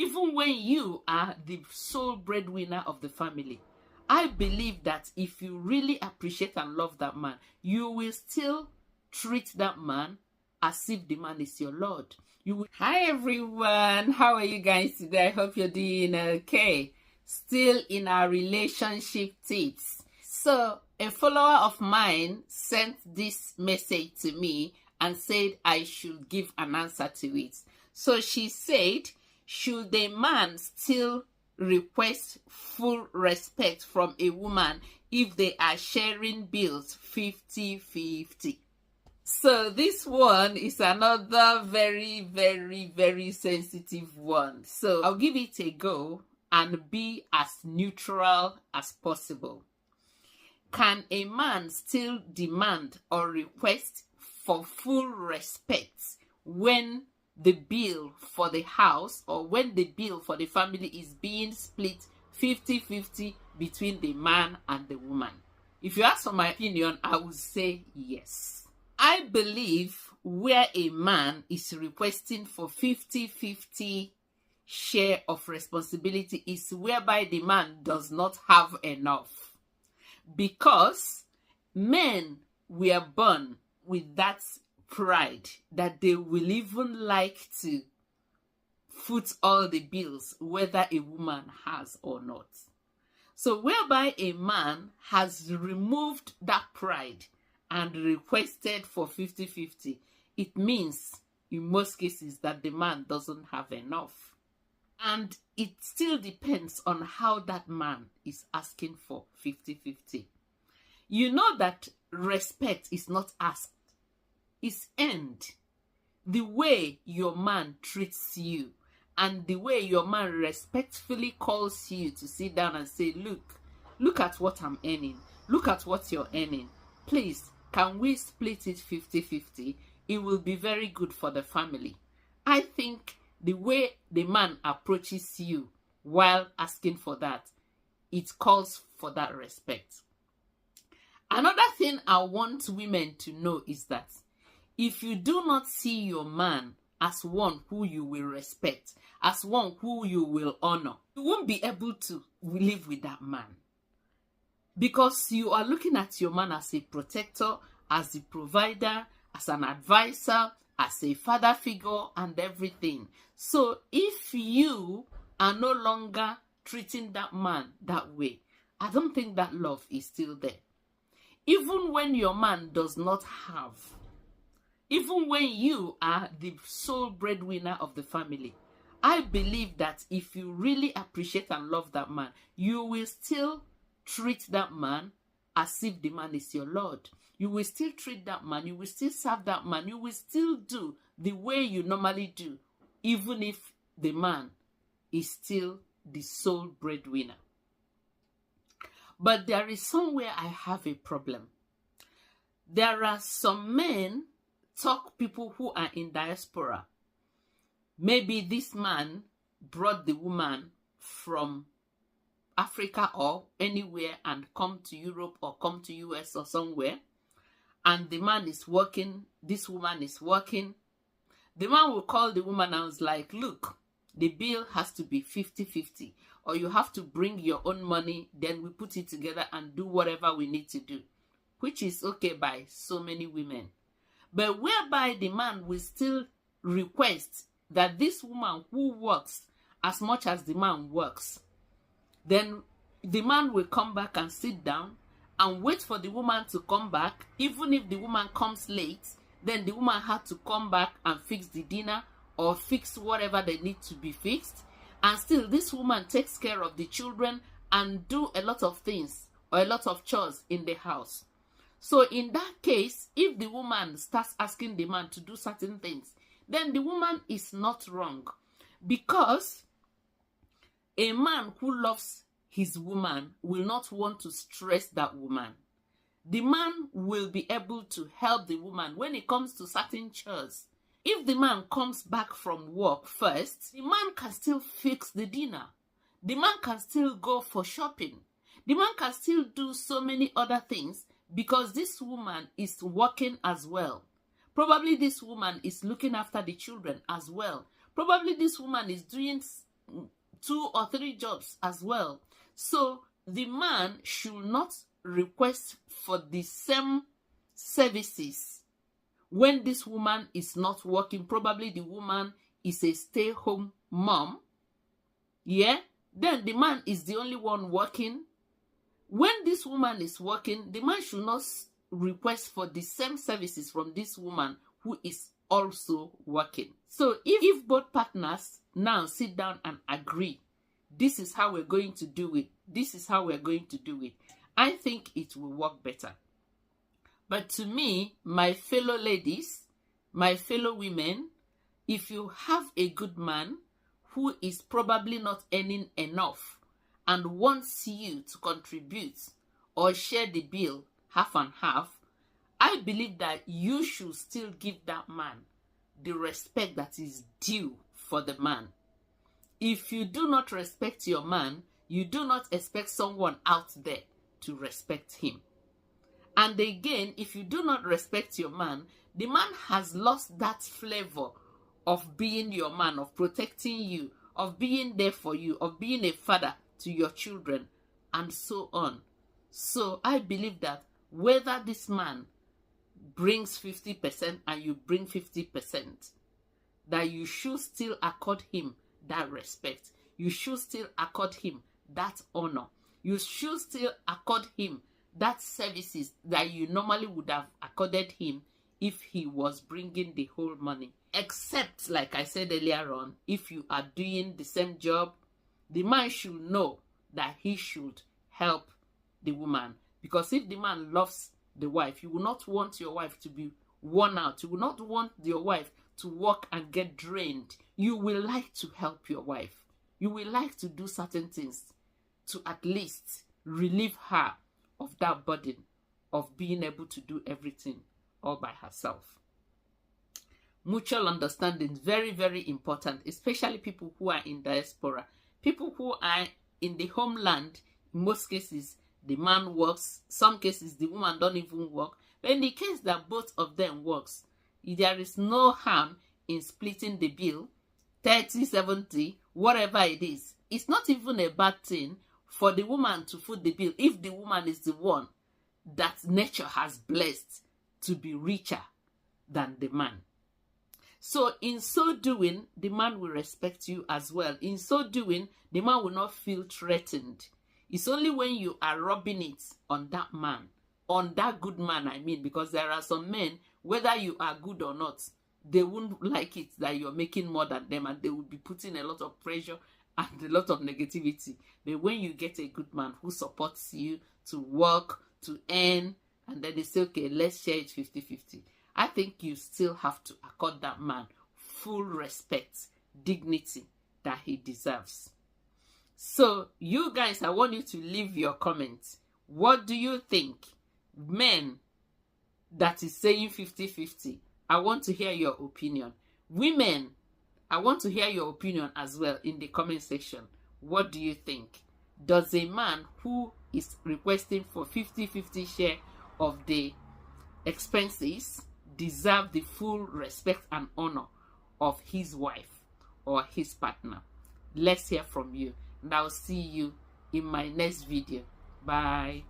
Even when you are the sole breadwinner of the family, I believe that if you really appreciate and love that man, you will still treat that man as if the man is your Lord. You will. Hi everyone, how are you guys today? I hope you're doing okay. Still in our relationship tips. So a follower of mine sent this message to me and said I should give an answer to it. So she said, should a man still request full respect from a woman if they are sharing bills 50-50? So this one is another very sensitive one. So I'll give it a go and be as neutral as possible. Can a man still demand or request for full respect when the bill for the house or when the bill for the family is being split 50-50 between the man and the woman? If you ask for my opinion, I would say yes. I believe where a man is requesting for 50-50 share of responsibility is whereby the man does not have enough. Because men were born with that pride that they will even like to foot all the bills whether a woman has or not. So whereby a man has removed that pride and requested for 50-50, it means in most cases that the man doesn't have enough. And it still depends on how that man is asking for 50-50. You know that respect is not asked, it's earned. The way your man treats you and the way your man respectfully calls you to sit down and say, look at what I'm earning. Look at what you're earning. Please, can we split it 50-50? It will be very good for the family. I think the way the man approaches you while asking for that, it calls for that respect. Another thing I want women to know is that if you do not see your man as one who you will respect, as one who you will honor, you won't be able to live with that man. Because you are looking at your man as a protector, as a provider, as an advisor, as a father figure and everything. So if you are no longer treating that man that way, I don't think that love is still there. Even when your man does not have, even when you are the sole breadwinner of the family, I believe that if you really appreciate and love that man, you will still treat that man as if the man is your Lord. You will still treat that man, you will still serve that man, you will still do the way you normally do, even if the man is still the sole breadwinner. But there is somewhere I have a problem. There are some men, people who are in diaspora. Maybe this man brought the woman from Africa or anywhere and come to Europe or come to US or somewhere, and the man is working, this woman is working. The man will call the woman and was like, look, the bill has to be 50-50, or you have to bring your own money, then we put it together and do whatever we need to do, which is okay by so many women. But whereby the man will still request that this woman who works as much as the man works, then the man will come back and sit down and wait for the woman to come back. Even if the woman comes late, then the woman had to come back and fix the dinner or fix whatever they need to be fixed. And still this woman takes care of the children and do a lot of things or a lot of chores in the house. So in that case, if the woman starts asking the man to do certain things, then the woman is not wrong. Because a man who loves his woman will not want to stress that woman. The man will be able to help the woman when it comes to certain chores. If the man comes back from work first, the man can still fix the dinner. The man can still go for shopping. The man can still do so many other things because this woman is working as well. Probably this woman is looking after the children as well. Probably this woman is doing 2 or 3 jobs as well. So the man should not request for the same services when this woman is not working. Probably the woman is a stay-home mom. Yeah? Then the man is the only one working. When this woman is working, the man should not request for the same services from this woman who is also working. So if both partners now sit down and agree, this is how we're going to do it, this is how we're going to do it, I think it will work better. But to me, my fellow ladies, my fellow women, if you have a good man who is probably not earning enough and wants you to contribute or share the bill half and half, I believe that you should still give that man the respect that is due for the man. If you do not respect your man, you do not expect someone out there to respect him. And again, if you do not respect your man, the man has lost that flavor of being your man, of protecting you, of being there for you, of being a father to your children, and so on. So I believe that whether this man brings 50% and you bring 50%, that you should still accord him that respect. You should still accord him that honor. You should still accord him that services that you normally would have accorded him if he was bringing the whole money. Except, like I said earlier on, if you are doing the same job, the man should know that he should help the woman. Because if the man loves the wife, you will not want your wife to be worn out. You will not want your wife to work and get drained. You will like to help your wife. You will like to do certain things to at least relieve her of that burden of being able to do everything all by herself. Mutual understanding is very, very important, especially people who are in diaspora. People who are in the homeland, in most cases, the man works. Some cases, the woman don't even work. But in the case that both of them works, there is no harm in splitting the bill, 30, 70, whatever it is. It's not even a bad thing for the woman to foot the bill if the woman is the one that nature has blessed to be richer than the man. So in so doing, the man will respect you as well. In so doing, the man will not feel threatened. It's only when you are rubbing it on that man, on that good man, I mean, because there are some men, whether you are good or not, they won't like it that you're making more than them, and they will be putting a lot of pressure and a lot of negativity. But when you get a good man who supports you to work, to earn, and then they say, okay, let's share it 50-50. I think you still have to accord that man full respect, dignity that he deserves. So you guys, I want you to leave your comments. What do you think? Men that is saying 50-50. I want to hear your opinion. Women, I want to hear your opinion as well in the comment section. What do you think? Does a man who is requesting for 50-50 share of the expenses deserve the full respect and honor of his wife or his partner? Let's hear from you. And I'll see you in my next video. Bye.